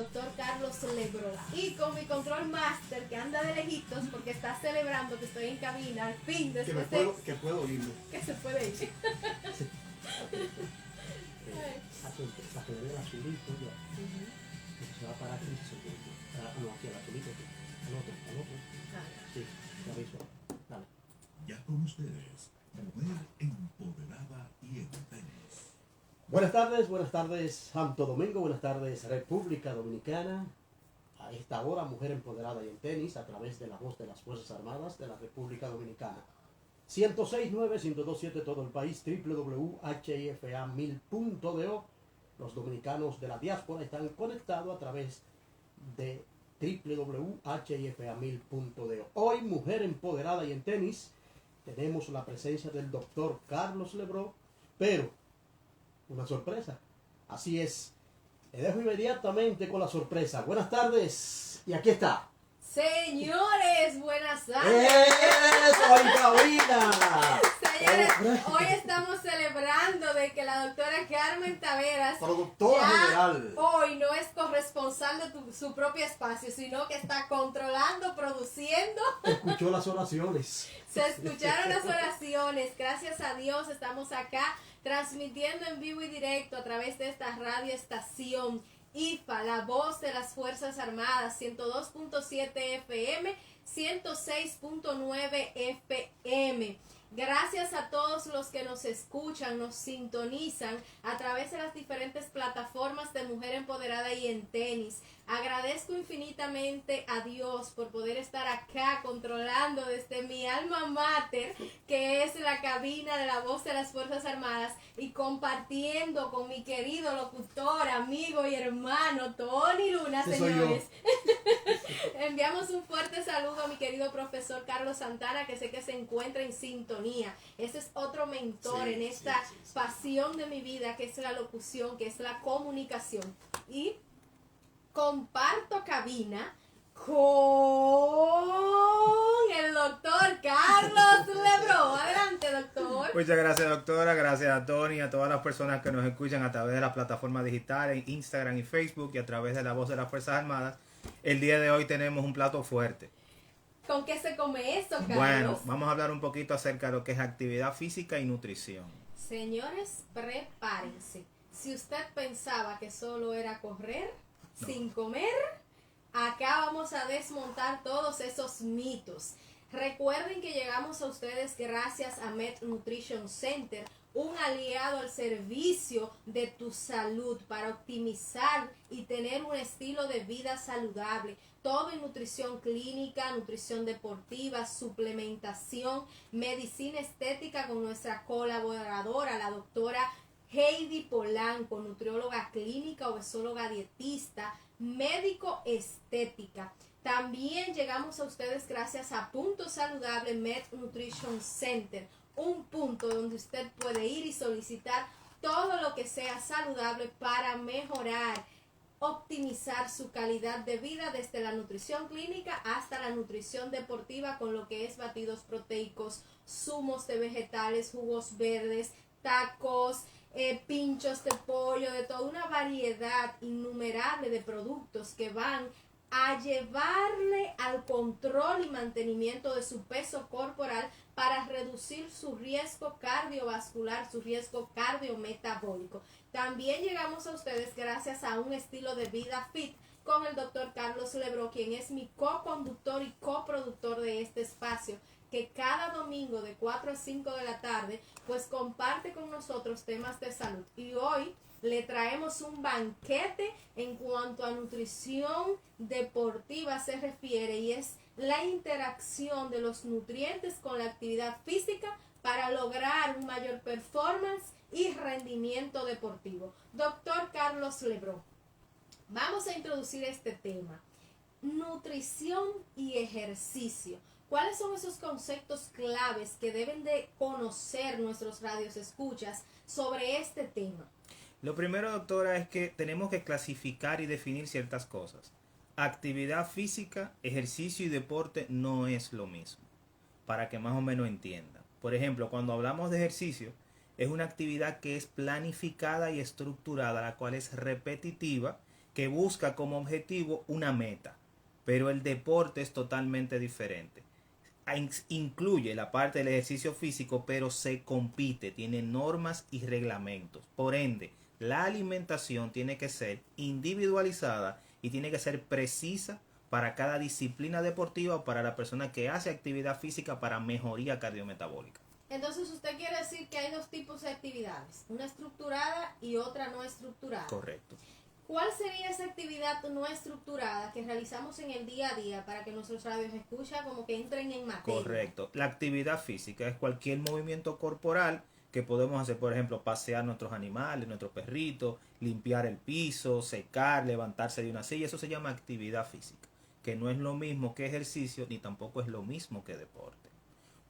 Doctor Carlos Lebró, y con mi control master que anda de lejitos porque está celebrando que estoy en cabina al fin después que puedo oírlo. que se puede ir. Para que le dé el azulito ya. Se va a parar aquí, no, aquí el azulito, al otro. Sí, ya aviso. Dale. Ya con ustedes, mujer empoderada y en tenis. Buenas tardes Santo Domingo, buenas tardes República Dominicana. A esta hora, Mujer Empoderada y en Tenis, a través de la voz de las Fuerzas Armadas de la República Dominicana. 106.9, 102.7 todo el país, www.hifa1000.do. Los dominicanos de la diáspora están conectados a través de www.hifa1000.do. Hoy, Mujer Empoderada y en Tenis, tenemos la presencia del doctor Carlos Lebró, pero una sorpresa. Así es. Le dejo inmediatamente con la sorpresa. Buenas tardes. Y aquí está. Señores, buenas tardes. ¡Eso, en cabina! Señores, hoy estamos celebrando de que la doctora Carmen Taveras, productora general, hoy no es corresponsal de su propio espacio, sino que está controlando, produciendo. escuchó las oraciones. Se escucharon las oraciones. Gracias a Dios estamos acá transmitiendo en vivo y directo a través de esta radioestación IFA, la voz de las Fuerzas Armadas, 102.7 FM, 106.9 FM. Gracias a todos los que nos escuchan, nos sintonizan a través de las diferentes plataformas de Mujer Empoderada y en Tenis. Agradezco infinitamente a Dios por poder estar acá controlando desde mi alma mater, que es la cabina de la voz de las Fuerzas Armadas, y compartiendo con mi querido locutor, amigo y hermano Tony Luna, señores. Enviamos un fuerte saludo a mi querido profesor Carlos Santana, que sé que se encuentra en sintonía. Ese es otro mentor en esta pasión de mi vida, que es la locución, que es la comunicación. Y comparto cabina con el doctor Carlos Lebró. Adelante, doctor. Muchas gracias, doctora. Gracias a Tony y a todas las personas que nos escuchan a través de las plataformas digitales, Instagram y Facebook, y a través de la voz de las Fuerzas Armadas. El día de hoy tenemos un plato fuerte. ¿Con qué se come eso, Carlos? Bueno, vamos a hablar un poquito acerca de lo que es actividad física y nutrición. Señores, prepárense. Si usted pensaba que solo era correr sin comer, acá vamos a desmontar todos esos mitos. Recuerden que llegamos a ustedes gracias a Med Nutrition Center, un aliado al servicio de tu salud para optimizar y tener un estilo de vida saludable. Todo en nutrición clínica, nutrición deportiva, suplementación, medicina estética con nuestra colaboradora, la doctora Heidi Polanco, nutrióloga clínica, obesóloga dietista, médico estética. También llegamos a ustedes gracias a Punto Saludable Med Nutrition Center, un punto donde usted puede ir y solicitar todo lo que sea saludable para mejorar, optimizar su calidad de vida desde la nutrición clínica hasta la nutrición deportiva con lo que es batidos proteicos, zumos de vegetales, jugos verdes, tacos, pinchos de pollo, de toda una variedad innumerable de productos que van a llevarle al control y mantenimiento de su peso corporal para reducir su riesgo cardiovascular, su riesgo cardiometabólico. También llegamos a ustedes gracias a un estilo de vida fit con el doctor Carlos Lebró, quien es mi co-conductor y coproductor de este espacio, que cada domingo de 4 a 5 de la tarde pues comparte con nosotros temas de salud. Y hoy le traemos un banquete en cuanto a nutrición deportiva se refiere, y es la interacción de los nutrientes con la actividad física para lograr un mayor performance y rendimiento deportivo. Doctor Carlos Lebró, vamos a introducir este tema: nutrición y ejercicio. ¿Cuáles son esos conceptos claves que deben de conocer nuestros radioescuchas sobre este tema? Lo primero, doctora, es que tenemos que clasificar y definir ciertas cosas. Actividad física, ejercicio y deporte no es lo mismo, para que más o menos entiendan. Por ejemplo, cuando hablamos de ejercicio, es una actividad que es planificada y estructurada, la cual es repetitiva que busca como objetivo una meta, pero el deporte es totalmente diferente. Incluye la parte del ejercicio físico, pero se compite, tiene normas y reglamentos. Por ende, la alimentación tiene que ser individualizada y tiene que ser precisa para cada disciplina deportiva o para la persona que hace actividad física para mejoría cardiometabólica. Entonces usted quiere decir que hay dos tipos de actividades, una estructurada y otra no estructurada. Correcto. ¿Cuál sería esa actividad no estructurada que realizamos en el día a día para que nuestros radios escucha como que entren en materia? Correcto. La actividad física es cualquier movimiento corporal que podemos hacer, por ejemplo, pasear nuestros animales, nuestros perritos, limpiar el piso, secar, levantarse de una silla. Eso se llama actividad física, que no es lo mismo que ejercicio ni tampoco es lo mismo que deporte.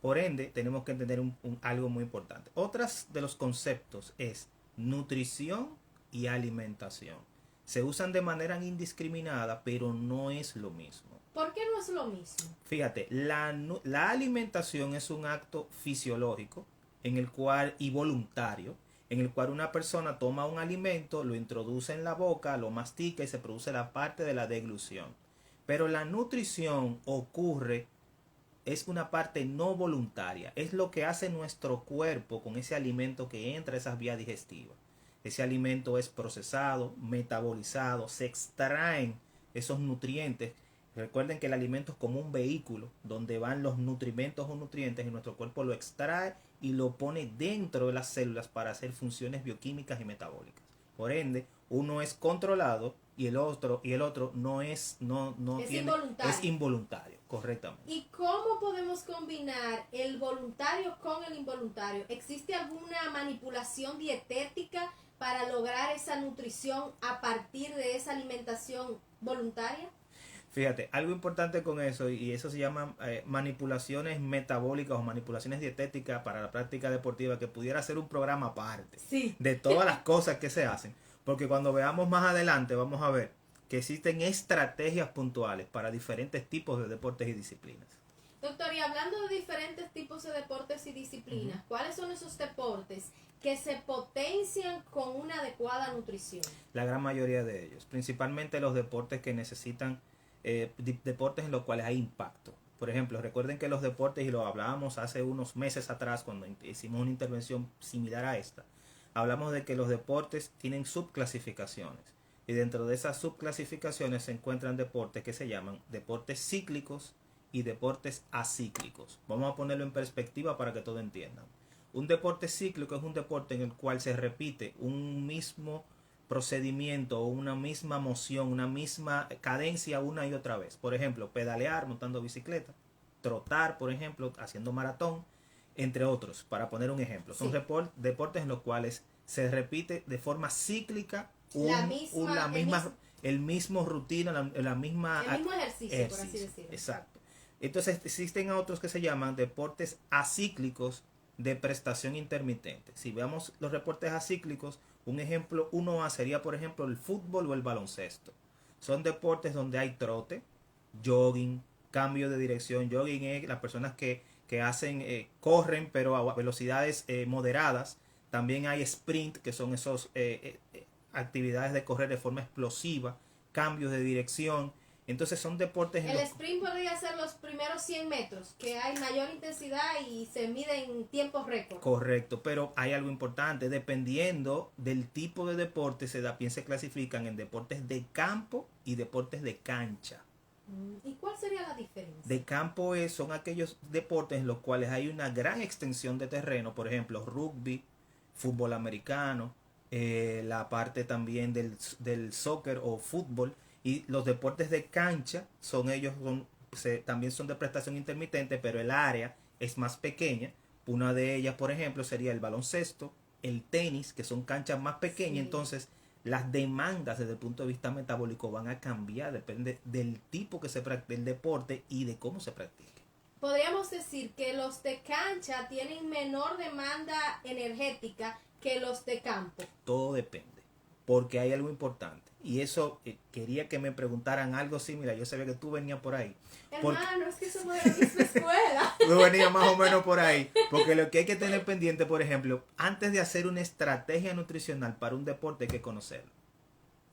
Por ende, tenemos que entender algo muy importante. Otras de los conceptos es nutrición y alimentación. Se usan de manera indiscriminada, pero no es lo mismo. ¿Por qué no es lo mismo? Fíjate, la alimentación es un acto fisiológico en el cual, y voluntario, en el cual una persona toma un alimento, lo introduce en la boca, lo mastica y se produce la parte de la deglución. Pero la nutrición es una parte no voluntaria, es lo que hace nuestro cuerpo con ese alimento que entra a esas vías digestivas. Ese alimento es procesado, metabolizado, se extraen esos nutrientes. Recuerden que el alimento es como un vehículo donde van los nutrimentos o nutrientes y nuestro cuerpo lo extrae y lo pone dentro de las células para hacer funciones bioquímicas y metabólicas. Por ende, uno es controlado y el otro no es involuntario, correctamente. ¿Y cómo podemos combinar el voluntario con el involuntario? ¿Existe alguna manipulación dietética para lograr esa nutrición a partir de esa alimentación voluntaria? Fíjate, algo importante con eso, y eso se llama manipulaciones metabólicas o manipulaciones dietéticas para la práctica deportiva, que pudiera ser un programa aparte de todas las cosas que se hacen. Porque cuando veamos más adelante vamos a ver que existen estrategias puntuales para diferentes tipos de deportes y disciplinas. Doctor, y hablando de diferentes tipos de deportes y disciplinas, ¿cuáles son esos deportes que se potencian con una adecuada nutrición? La gran mayoría de ellos, principalmente los deportes que necesitan deportes en los cuales hay impacto. Por ejemplo, recuerden que los deportes, y lo hablábamos hace unos meses atrás cuando hicimos una intervención similar a esta, hablamos de que los deportes tienen subclasificaciones y dentro de esas subclasificaciones se encuentran deportes que se llaman deportes cíclicos y deportes acíclicos. Vamos a ponerlo en perspectiva para que todos entiendan. Un deporte cíclico es un deporte en el cual se repite un mismo procedimiento o una misma moción, una misma cadencia una y otra vez. Por ejemplo, pedalear montando bicicleta, trotar, por ejemplo, haciendo maratón, entre otros, para poner un ejemplo. Son deportes en los cuales se repite de forma cíclica el mismo rutina, el mismo ejercicio, por así decirlo. Exacto. Entonces existen otros que se llaman deportes acíclicos de prestación intermitente. Si veamos los deportes acíclicos, un ejemplo 1A sería, por ejemplo, el fútbol o el baloncesto. Son deportes donde hay trote, jogging, cambio de dirección. Jogging es las personas que corren pero a velocidades moderadas. También hay sprint, que son esos actividades de correr de forma explosiva, cambios de dirección. Entonces son deportes... El sprint podría ser los primeros 100 metros, que hay mayor intensidad y se mide en tiempos récord. Correcto, pero hay algo importante. Dependiendo del tipo de deporte, también se clasifican en deportes de campo y deportes de cancha. ¿Y cuál sería la diferencia? De campo son aquellos deportes en los cuales hay una gran extensión de terreno, por ejemplo, rugby, fútbol americano, la parte también del soccer o fútbol, y los deportes de cancha también son de prestación intermitente, pero el área es más pequeña. Una de ellas, por ejemplo, sería el baloncesto, el tenis, que son canchas más pequeñas. Sí. Entonces las demandas desde el punto de vista metabólico van a cambiar, depende del tipo que se practique el deporte y de cómo se practique. Podríamos decir que los de cancha tienen menor demanda energética que los de campo. Todo depende, porque hay algo importante. Y eso, quería que me preguntaran algo similar. Yo sabía que tú venías por ahí. Hermano, es que somos de la misma escuela. Tú venías más o menos por ahí. Porque lo que hay que tener pendiente, por ejemplo, antes de hacer una estrategia nutricional para un deporte hay que conocerlo.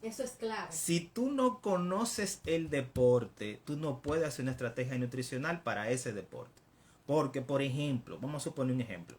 Eso es clave. Si tú no conoces el deporte, tú no puedes hacer una estrategia nutricional para ese deporte. Porque, por ejemplo, vamos a suponer un ejemplo.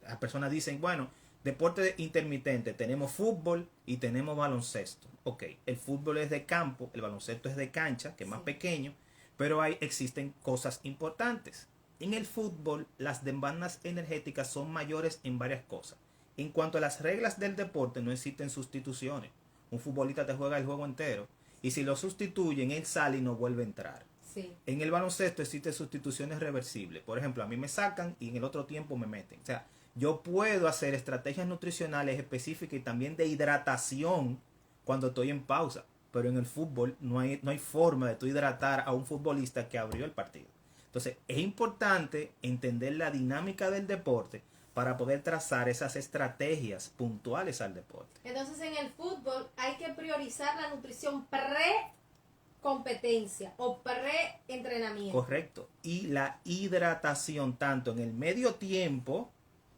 Las personas dicen, bueno, deporte intermitente, tenemos fútbol y tenemos baloncesto. Ok, el fútbol es de campo, el baloncesto es de cancha, que es más pequeño, pero ahí existen cosas importantes. En el fútbol, las demandas energéticas son mayores en varias cosas. En cuanto a las reglas del deporte, no existen sustituciones. Un futbolista te juega el juego entero y si lo sustituyen, él sale y no vuelve a entrar. Sí. En el baloncesto existen sustituciones reversibles. Por ejemplo, a mí me sacan y en el otro tiempo me meten. O sea, yo puedo hacer estrategias nutricionales específicas y también de hidratación cuando estoy en pausa. Pero en el fútbol no hay forma de tú hidratar a un futbolista que abrió el partido. Entonces, es importante entender la dinámica del deporte para poder trazar esas estrategias puntuales al deporte. Entonces, en el fútbol hay que priorizar la nutrición pre-competencia o pre-entrenamiento. Correcto. Y la hidratación tanto en el medio tiempo,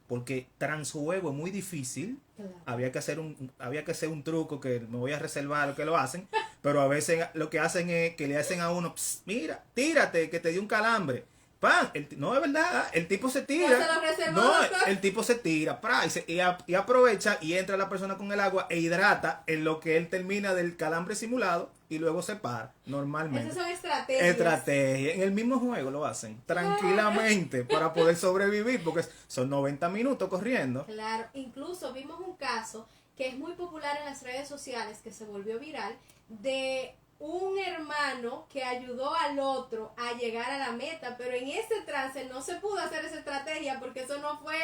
porque transjuego es muy difícil. Claro. Había que hacer un truco que me voy a reservar lo que lo hacen, pero a veces lo que hacen es que le hacen a uno, mira, tírate, que te dio un calambre. ¡Pam! No, es verdad, el tipo se tira. ¿Ya se lo reservó, No, doctor? el tipo se tira, y aprovecha y entra la persona con el agua e hidrata en lo que él termina del calambre simulado y luego se para, normalmente. Esas son estrategias. Estrategia. En el mismo juego lo hacen tranquilamente para poder sobrevivir, porque son 90 minutos corriendo. Claro, incluso vimos un caso que es muy popular en las redes sociales, que se volvió viral, de un hermano que ayudó al otro a llegar a la meta, pero en ese trance no se pudo hacer esa estrategia porque eso no fue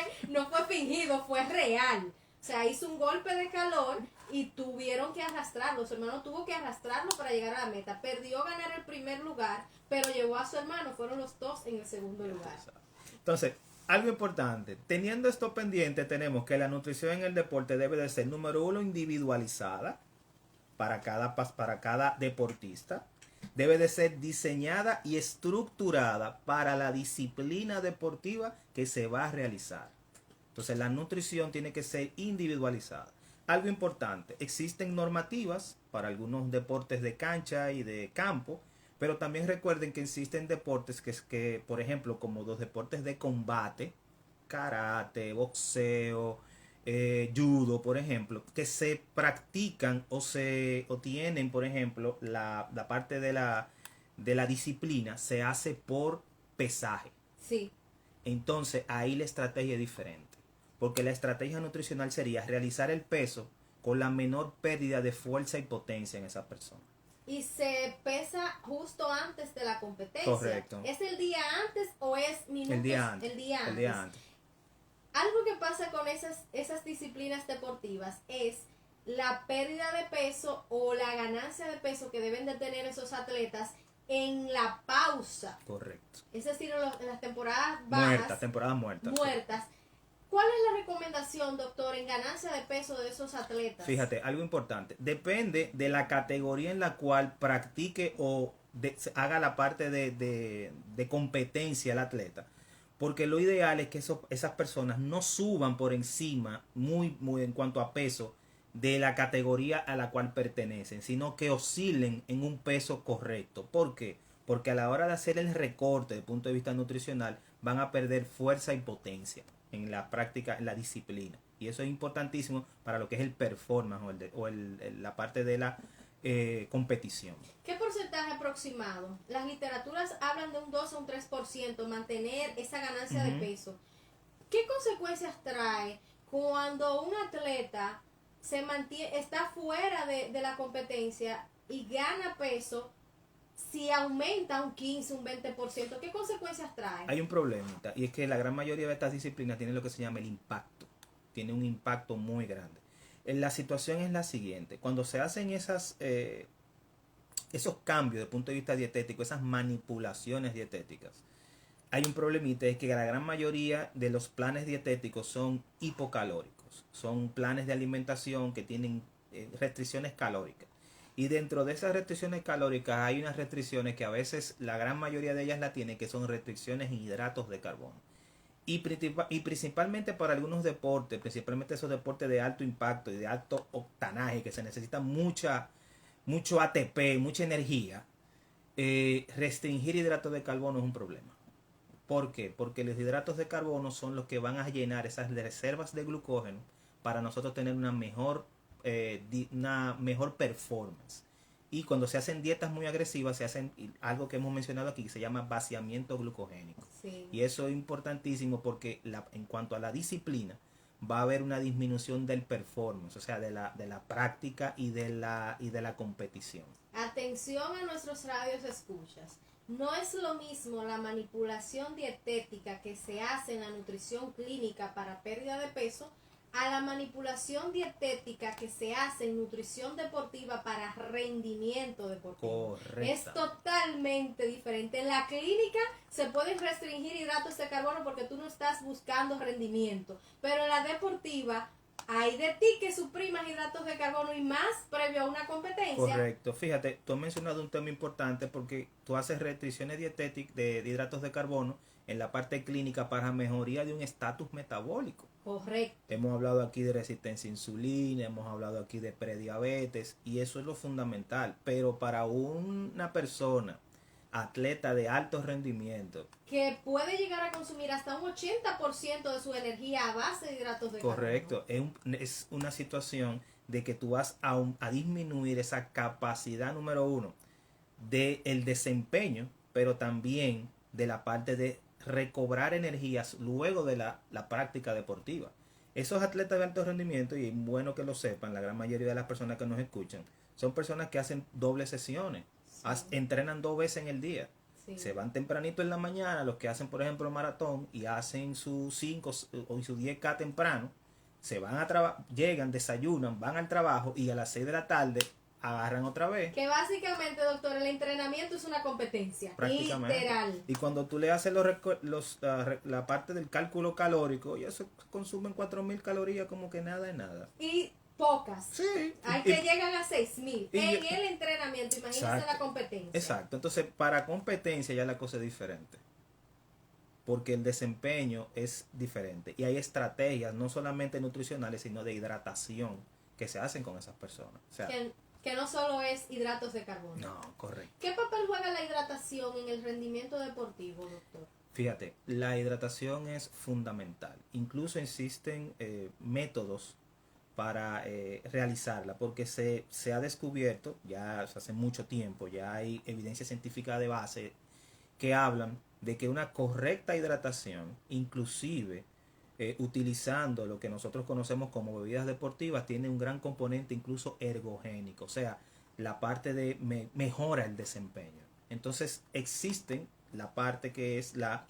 fingido, fue real. O sea, hizo un golpe de calor y tuvieron que arrastrarlo. Su hermano tuvo que arrastrarlo para llegar a la meta. Perdió ganar el primer lugar, pero llevó a su hermano. Fueron los dos en el segundo lugar. Entonces, algo importante. Teniendo esto pendiente, tenemos que la nutrición en el deporte debe de ser, número uno, individualizada para cada deportista. Debe de ser diseñada y estructurada para la disciplina deportiva que se va a realizar. Entonces la nutrición tiene que ser individualizada. Algo importante, existen normativas para algunos deportes de cancha y de campo, pero también recuerden que existen deportes que por ejemplo, como los deportes de combate, karate, boxeo, judo, por ejemplo, que se practican o tienen, por ejemplo, la parte de la disciplina se hace por pesaje. Sí. Entonces ahí la estrategia es diferente, porque la estrategia nutricional sería realizar el peso con la menor pérdida de fuerza y potencia en esa persona. Y se pesa justo antes de la competencia. Correcto. ¿Es el día antes o es minutos? El día antes. El día antes. El día antes. Algo que pasa con esas disciplinas deportivas es la pérdida de peso o la ganancia de peso que deben de tener esos atletas en la pausa. Correcto. Es decir, en las temporadas bajas. Temporadas muertas. Muertas. ¿Cuál es la recomendación, doctor, en ganancia de peso de esos atletas? Fíjate, algo importante. Depende de la categoría en la cual practique o haga la parte de competencia el atleta. Porque lo ideal es que esas personas no suban por encima, muy en cuanto a peso, de la categoría a la cual pertenecen, sino que oscilen en un peso correcto. ¿Por qué? Porque a la hora de hacer el recorte desde el punto de vista nutricional, van a perder fuerza y potencia en la práctica, en la disciplina. Y eso es importantísimo para lo que es el performance la parte de la competición. ¿Qué porcentaje aproximado? Las literaturas hablan de un 2 a un 3%, mantener esa ganancia de peso. ¿Qué consecuencias trae cuando un atleta está fuera de la competencia y gana peso? Si aumenta un 15, un 20%, ¿qué consecuencias trae? Hay un problemita, y es que la gran mayoría de estas disciplinas tienen lo que se llama el impacto. Tiene un impacto muy grande. La situación es la siguiente. Cuando se hacen esos cambios desde el punto de vista dietético, esas manipulaciones dietéticas, hay un problemita, es que la gran mayoría de los planes dietéticos son hipocalóricos. Son planes de alimentación que tienen restricciones calóricas. Y dentro de esas restricciones calóricas hay unas restricciones que a veces la gran mayoría de ellas la tienen, que son restricciones en hidratos de carbono. y principalmente para algunos deportes, principalmente esos deportes de alto impacto y de alto octanaje, que se necesita mucho ATP, mucha energía, restringir hidratos de carbono es un problema. ¿Por qué? Porque los hidratos de carbono son los que van a llenar esas reservas de glucógeno para nosotros tener una mejor performance. Y cuando se hacen dietas muy agresivas, se hacen algo que hemos mencionado aquí, que se llama vaciamiento glucogénico. Sí. Y eso es importantísimo porque en cuanto a la disciplina, va a haber una disminución del performance, o sea, de la práctica y de la competición. Atención a nuestros radios escuchas. No es lo mismo la manipulación dietética que se hace en la nutrición clínica para pérdida de peso a la manipulación dietética que se hace en nutrición deportiva para rendimiento deportivo. Correcto. Es totalmente diferente. En la clínica se pueden restringir hidratos de carbono porque tú no estás buscando rendimiento, pero en la deportiva hay de ti que suprimas hidratos de carbono y más previo a una competencia. Correcto. Fíjate, tú has mencionado un tema importante porque tú haces restricciones dietéticas de hidratos de carbono en la parte clínica para mejoría de un estatus metabólico. Correcto. Hemos hablado aquí de resistencia a insulina, hemos hablado aquí de prediabetes y eso es lo fundamental. Pero para una persona, atleta de alto rendimiento, Que puede llegar a consumir hasta un 80% de su energía a base de hidratos de correcto, es una situación de que tú vas a disminuir esa capacidad número uno del desempeño, pero también de la parte de recobrar energías luego de la práctica deportiva. Esos atletas de alto rendimiento, y es bueno que lo sepan, la gran mayoría de las personas que nos escuchan, son personas que hacen dobles sesiones, entrenan 2 veces en el día. Sí. Se van tempranito en la mañana, los que hacen por ejemplo maratón y hacen sus 5 o sus 10K temprano, se van a trabajar, llegan, desayunan, van al trabajo y a las 6 de la tarde agarran otra vez. Que básicamente, doctor, el entrenamiento es una competencia. Prácticamente. Literal. Y cuando tú le haces la parte del cálculo calórico, ya se consumen 4.000 calorías como que nada es nada. Y pocas. Sí. Hay que llegan a 6.000 y en yo- el entrenamiento. Imagínense Exacto. la competencia. Exacto. Entonces, para competencia ya la cosa es diferente. Porque el desempeño es diferente. Y hay estrategias, no solamente nutricionales, sino de hidratación, que se hacen con esas personas. O sea, Que no solo es hidratos de carbono. no, correcto. ¿Qué papel juega la hidratación en el rendimiento deportivo, doctor? Fíjate, la hidratación es fundamental. Incluso existen métodos para realizarla, porque se ha descubierto, ya hace mucho tiempo, ya hay evidencia científica de base que hablan de que una correcta hidratación, inclusive utilizando lo que nosotros conocemos como bebidas deportivas, tiene un gran componente incluso ergogénico, o sea, la parte de mejora el desempeño. Entonces existen la parte que es la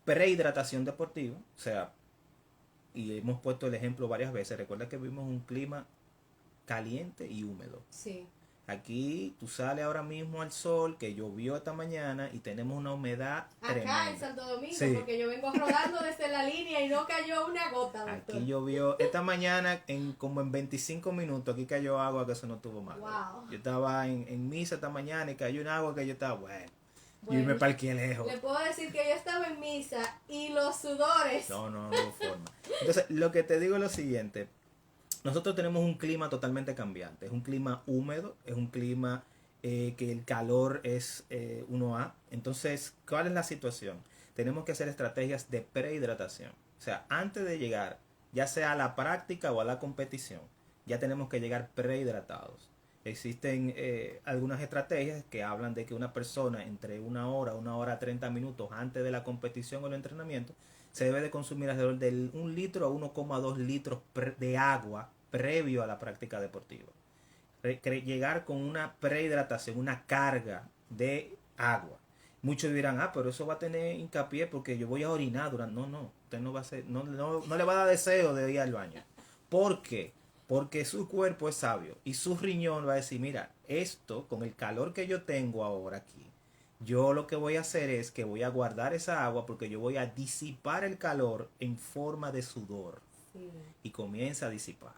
prehidratación deportiva, o sea, y hemos puesto el ejemplo varias veces. Recuerda que vivimos un clima caliente y húmedo. Sí. Aquí tú sales ahora mismo al sol, que llovió esta mañana y tenemos una humedad Acá tremenda. en Santo Domingo, Sí. porque yo vengo rodando desde la línea y no cayó una gota, doctor. Aquí llovió esta mañana como en 25 minutos, aquí cayó agua que eso no tuvo más. Wow. Yo estaba en misa esta mañana y cayó un agua que yo estaba, bueno, Bueno, y me parqué lejos. le puedo decir que yo estaba en misa y los sudores. No hubo forma. Entonces, lo que te digo es lo siguiente. Nosotros tenemos un clima totalmente cambiante. Es un clima húmedo, es un clima que el calor es 1A. Entonces, ¿cuál es la situación? Tenemos que hacer estrategias de prehidratación. O sea, antes de llegar, ya sea a la práctica o a la competición, ya tenemos que llegar prehidratados. Existen algunas estrategias que hablan de que una persona entre 1 hora 30 minutos antes de la competición o el entrenamiento se debe de consumir alrededor de 1 litro a 1,2 litros de agua previo a la práctica deportiva. Llegar con una prehidratación, una carga de agua. Muchos dirán, pero eso va a tener hincapié porque yo voy a orinar durante... No, usted no va a hacer, no le va a dar deseo de ir al baño. ¿Por qué? Porque su cuerpo es sabio y su riñón va a decir, mira, esto con el calor que yo tengo ahora aquí, yo lo que voy a hacer es que voy a guardar esa agua porque yo voy a disipar el calor en forma de sudor. Sí. Y comienza a disipar.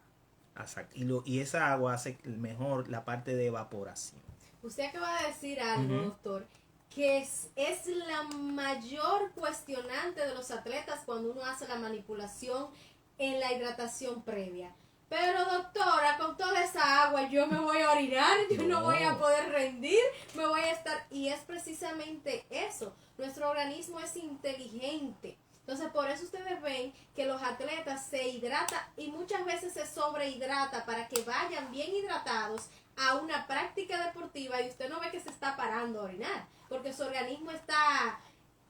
Y esa agua hace mejor la parte de evaporación. Usted acaba de decir algo, Ujú. doctor, que es la mayor cuestionante de los atletas cuando uno hace la manipulación en la hidratación previa. Pero doctora, con toda esa agua yo me voy a orinar, yo no voy a poder rendir, me voy a estar... Y es precisamente eso, nuestro organismo es inteligente. Entonces por eso ustedes ven que los atletas se hidratan y muchas veces se sobrehidrata para que vayan bien hidratados a una práctica deportiva y usted no ve que se está parando a orinar, porque su organismo está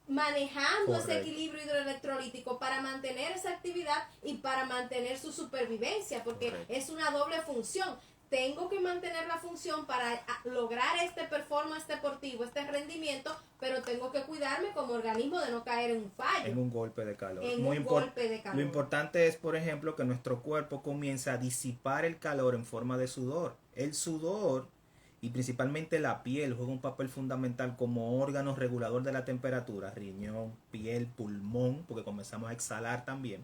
manejando ese equilibrio hidroelectrolítico para mantener esa actividad y para mantener su supervivencia, porque es una doble función. Tengo que mantener la función para lograr este performance deportivo, este rendimiento, pero tengo que cuidarme como organismo de no caer en un fallo. En un golpe de calor. Golpe de calor. Lo importante es, por ejemplo, que nuestro cuerpo comienza a disipar el calor en forma de sudor. El sudor y principalmente la piel juega un papel fundamental como órgano regulador de la temperatura, riñón, piel, pulmón, porque comenzamos a exhalar también,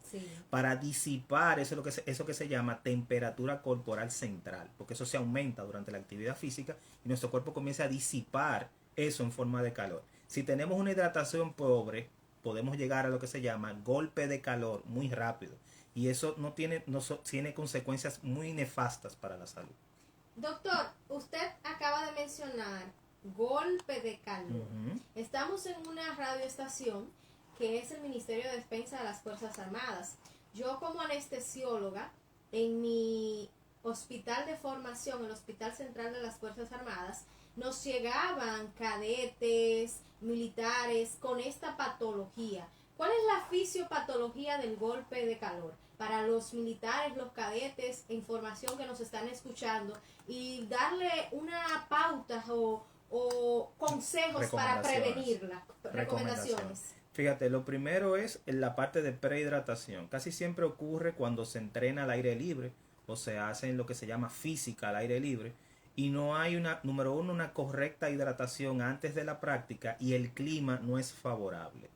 para disipar eso que se llama temperatura corporal central, porque eso se aumenta durante la actividad física y nuestro cuerpo comienza a disipar eso en forma de calor. Si tenemos una hidratación pobre, podemos llegar a lo que se llama golpe de calor muy rápido y eso tiene consecuencias muy nefastas para la salud. Doctor, usted acaba de mencionar golpe de calor. Estamos en una radioestación que es el Ministerio de Defensa de las Fuerzas Armadas. Yo como anestesióloga, en mi hospital de formación, el Hospital Central de las Fuerzas Armadas, nos llegaban cadetes, militares con esta patología. ¿Cuál es la fisiopatología del golpe de calor? Para los militares, los cadetes, información que nos están escuchando y darle una pauta o consejos para prevenirla. Recomendaciones. Fíjate, lo primero es en la parte de prehidratación. Casi siempre ocurre cuando se entrena al aire libre o se hace en lo que se llama física al aire libre y no hay número uno, una correcta hidratación antes de la práctica y el clima no es favorable.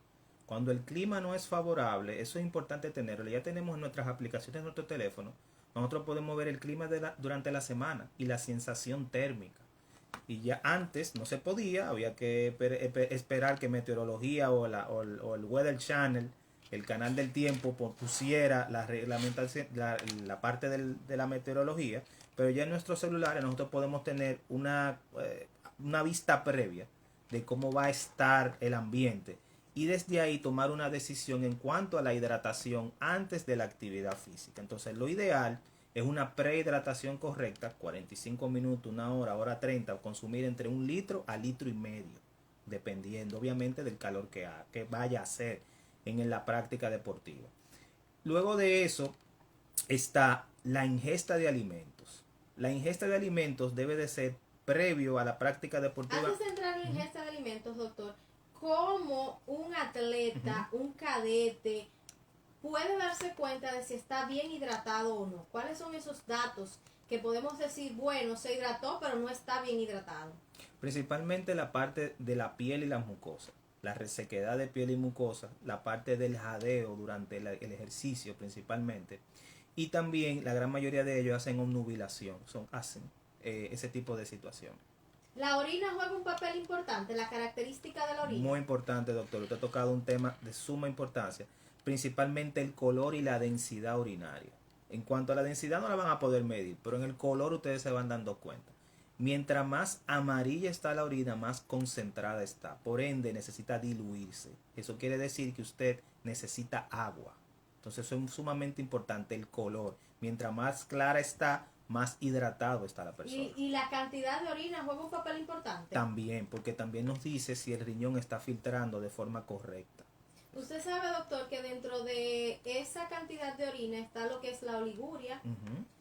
Cuando el clima no es favorable, eso es importante tenerlo. Ya tenemos en nuestras aplicaciones de nuestro teléfono, nosotros podemos ver el clima durante la semana y la sensación térmica. Y ya antes no se podía, había que esperar que Meteorología o el Weather Channel, el canal del tiempo, pusiera la reglamentación, la parte de la meteorología, pero ya en nuestros celulares nosotros podemos tener una vista previa de cómo va a estar el ambiente. Y desde ahí tomar una decisión en cuanto a la hidratación antes de la actividad física. Entonces lo ideal es una prehidratación correcta, 45 minutos, una hora, hora 30, consumir entre 1 litro a 1,5 litros, dependiendo obviamente del calor que vaya a hacer en la práctica deportiva. Luego de eso está la ingesta de alimentos. La ingesta de alimentos debe de ser previo a la práctica deportiva. Antes de entrar en la ingesta de alimentos, doctor, ¿cómo un atleta, un cadete, puede darse cuenta de si está bien hidratado o no? ¿Cuáles son esos datos que podemos decir, bueno, se hidrató, pero no está bien hidratado? Principalmente la parte de la piel y las mucosas, la resequedad de piel y mucosa, la parte del jadeo durante el ejercicio principalmente, y también la gran mayoría de ellos hacen obnubilación, hacen ese tipo de situaciones. ¿La orina juega un papel importante, la característica de la orina? Muy importante, doctor. Usted ha tocado un tema de suma importancia, principalmente el color y la densidad urinaria. En cuanto a la densidad no la van a poder medir, pero en el color ustedes se van dando cuenta. Mientras más amarilla está la orina, más concentrada está. Por ende, necesita diluirse. Eso quiere decir que usted necesita agua. Entonces, eso es sumamente importante, el color. Mientras más clara está, más hidratado está la persona. ¿Y la cantidad de orina juega un papel importante? También, porque también nos dice si el riñón está filtrando de forma correcta. Usted sabe, doctor, que dentro de esa cantidad de orina está lo que es la oliguria,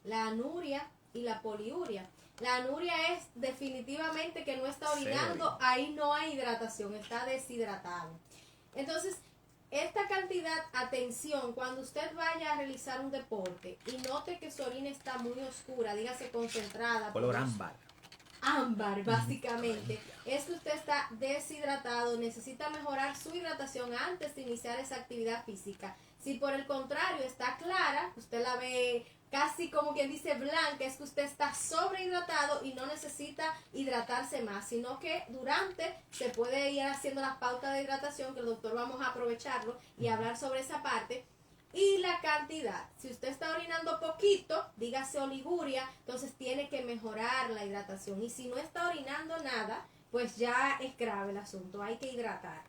la anuria y la poliuria. La anuria es definitivamente que no está orinando, ahí no hay hidratación, está deshidratado. Entonces, esta cantidad, atención, cuando usted vaya a realizar un deporte y note que su orina está muy oscura, dígase concentrada. Color ámbar. Ámbar, básicamente, es que usted está deshidratado, necesita mejorar su hidratación antes de iniciar esa actividad física. Si por el contrario está clara, usted la ve casi como quien dice blanca, es que usted está sobrehidratado y no necesita hidratarse más, sino que durante se puede ir haciendo las pautas de hidratación, que el doctor vamos a aprovecharlo y hablar sobre esa parte. Y la cantidad, si usted está orinando poquito, dígase oliguria, entonces tiene que mejorar la hidratación. Y si no está orinando nada, pues ya es grave el asunto, hay que hidratar.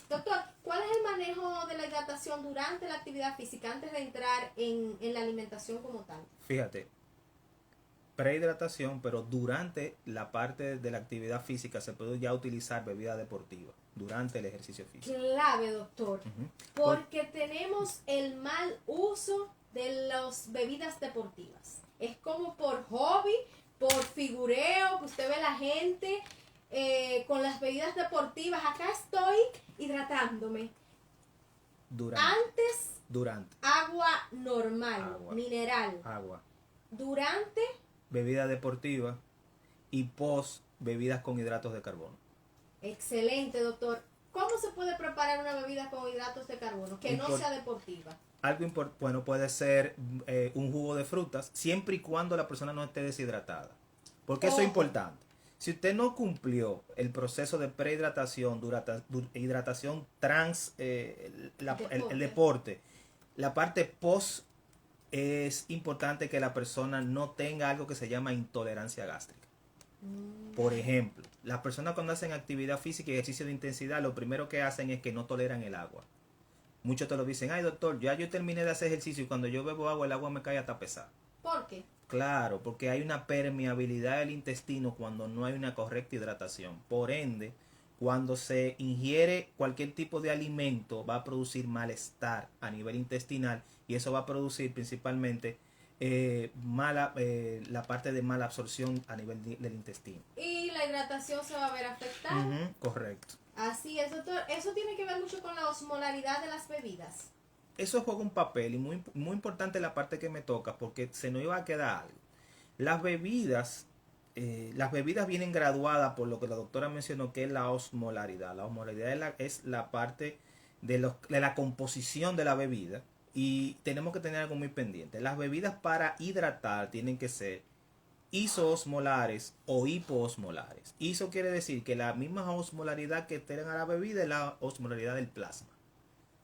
Doctor, ¿cuál es el manejo de la hidratación durante la actividad física antes de entrar en la alimentación como tal? Fíjate, prehidratación, pero durante la parte de la actividad física se puede ya utilizar bebida deportiva durante el ejercicio físico. Clave, doctor, Ujú. porque tenemos el mal uso de las bebidas deportivas. Es como por hobby, por figureo, que usted ve la gente con las bebidas deportivas. Acá estoy hidratándome. Durante, agua normal, Agua. mineral. Agua, Durante, bebida deportiva y post bebidas con hidratos de carbono. excelente, doctor. ¿Cómo se puede preparar una bebida con hidratos de carbono que no sea deportiva? Algo bueno puede ser un jugo de frutas, siempre y cuando la persona no esté deshidratada. Porque eso es importante. Si usted no cumplió el proceso de prehidratación, hidratación trans, el deporte, la parte post, es importante que la persona no tenga algo que se llama intolerancia gástrica. Por ejemplo, las personas cuando hacen actividad física y ejercicio de intensidad, lo primero que hacen es que no toleran el agua. Muchos te lo dicen, ay doctor, ya yo terminé de hacer ejercicio y cuando yo bebo agua, el agua me cae hasta pesada. ¿Por qué? Claro, porque hay una permeabilidad del intestino cuando no hay una correcta hidratación. Por ende, cuando se ingiere cualquier tipo de alimento, va a producir malestar a nivel intestinal y eso va a producir principalmente la parte de mala absorción a nivel del intestino. Y la hidratación se va a ver afectada. Correcto. Así es, doctor. Eso tiene que ver mucho con la osmolaridad de las bebidas. Eso juega un papel y muy, muy importante la parte que me toca porque se nos iba a quedar algo. Las bebidas vienen graduadas por lo que la doctora mencionó, que es la osmolaridad. La osmolaridad es la parte de la composición de la bebida y tenemos que tener algo muy pendiente. Las bebidas para hidratar tienen que ser isoosmolares o hipoosmolares. Iso quiere decir que la misma osmolaridad que tienen a la bebida es la osmolaridad del plasma.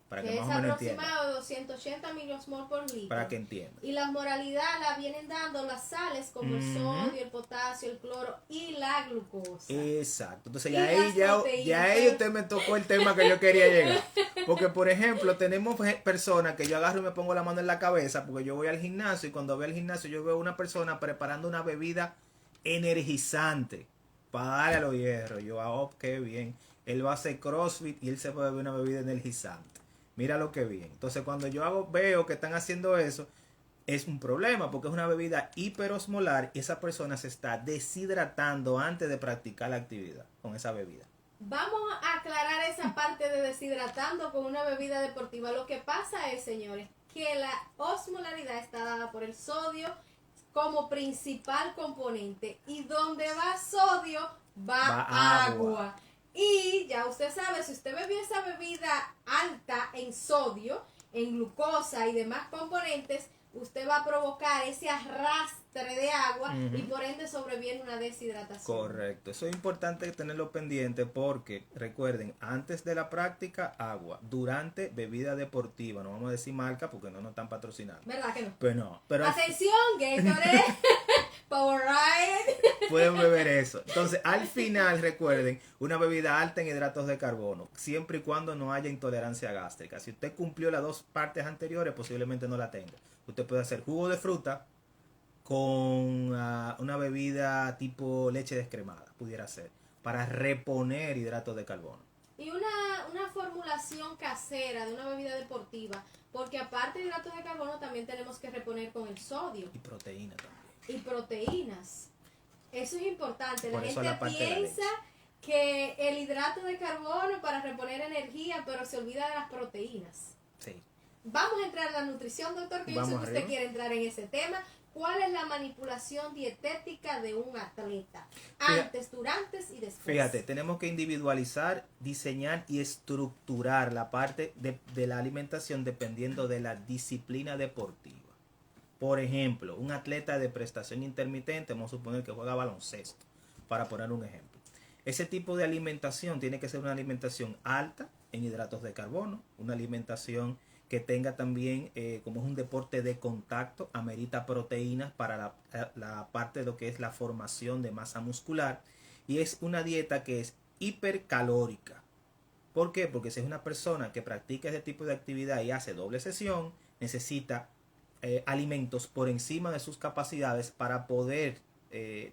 Para que es más o menos entiendan. aproximado de 280 miliosmol por litro. Para que entiendan. Y la osmolaridad la vienen dando las sales como el sodio, el potasio, el cloro y la glucosa. Exacto. Entonces Y ya ahí usted me tocó el tema que yo quería llegar. Porque, por ejemplo, tenemos personas que yo agarro y me pongo la mano en la cabeza porque yo voy al gimnasio y cuando voy al gimnasio yo veo una persona preparando una bebida energizante para darle a los hierros. Yo, qué bien. Él va a hacer CrossFit y él se puede beber una bebida energizante. Mira lo que bien. Entonces, cuando yo veo que están haciendo eso, es un problema porque es una bebida hiperosmolar y esa persona se está deshidratando antes de practicar la actividad con esa bebida. Vamos a aclarar esa parte de deshidratando con una bebida deportiva. Lo que pasa es, señores, que la osmolaridad está dada por el sodio como principal componente y donde va sodio va agua. Y ya usted sabe, si usted bebió esa bebida alta en sodio, en glucosa y demás componentes, usted va a provocar ese arrastre de agua y por ende sobreviene una deshidratación. Correcto. Eso es importante tenerlo pendiente porque, recuerden, antes de la práctica, agua. Durante, bebida deportiva. No vamos a decir marca porque no nos están patrocinando. ¿Verdad que no? Pero no. Pero atención, Gatorade, Powerade. Pueden beber eso. Entonces, al final, recuerden, una bebida alta en hidratos de carbono, siempre y cuando no haya intolerancia gástrica. Si usted cumplió las dos partes anteriores, posiblemente no la tenga. Usted puede hacer jugo de fruta con una bebida tipo leche descremada, pudiera ser, para reponer hidratos de carbono. Y una formulación casera de una bebida deportiva, porque aparte de hidratos de carbono también tenemos que reponer con el sodio. Y proteína también. Y proteínas. Eso es importante. La Por eso gente la parte de la piensa que el hidrato de carbono para reponer energía, pero se olvida de las proteínas. Sí. Vamos a entrar a la nutrición, doctor, que yo sé que usted quiere entrar en ese tema. ¿Cuál es la manipulación dietética de un atleta? Antes, durante y después. Fíjate, tenemos que individualizar, diseñar y estructurar la parte de la alimentación dependiendo de la disciplina deportiva. Por ejemplo, un atleta de prestación intermitente, vamos a suponer que juega baloncesto, para poner un ejemplo. Ese tipo de alimentación tiene que ser una alimentación alta en hidratos de carbono, una alimentación que tenga también, como es un deporte de contacto, amerita proteínas para la parte de lo que es la formación de masa muscular, y es una dieta que es hipercalórica. ¿Por qué? Porque si es una persona que practica ese tipo de actividad y hace doble sesión, necesita alimentos por encima de sus capacidades para poder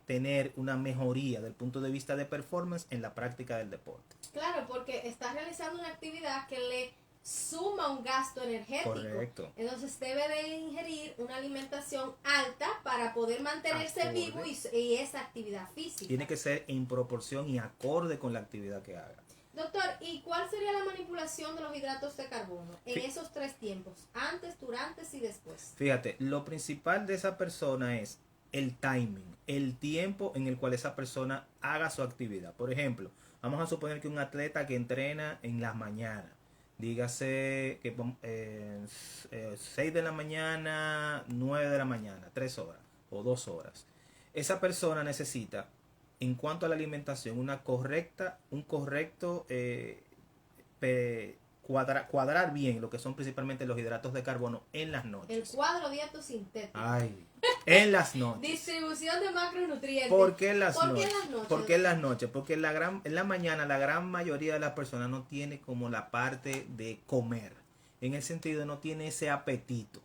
tener una mejoría del punto de vista de performance en la práctica del deporte. Claro, porque está realizando una actividad que le suma un gasto energético. Correcto. Entonces debe de ingerir una alimentación alta para poder mantenerse Acorde. vivo y esa actividad física. Tiene que ser en proporción y acorde con la actividad que haga. Doctor, ¿y cuál sería la manipulación de los hidratos de carbono en Fí- esos 3 tiempos? Antes, durante y después. Fíjate, lo principal de esa persona es el timing, el tiempo en el cual esa persona haga su actividad. Por ejemplo, vamos a suponer que un atleta que entrena en las mañanas, dígase que 6 de la mañana, 9 de la mañana, 3 horas o 2 horas. Esa persona necesita, en cuanto a la alimentación, un correcto cuadrar bien lo que son principalmente los hidratos de carbono en las El noches. cuadro dietosintético. Ay, en las noches. Distribución de macronutrientes. ¿Por qué en las ¿Por qué noches? en las noches? ¿Por qué en las noches? Porque en la mañana la gran mayoría de las personas no tiene como la parte de comer. En el sentido no tiene ese apetito.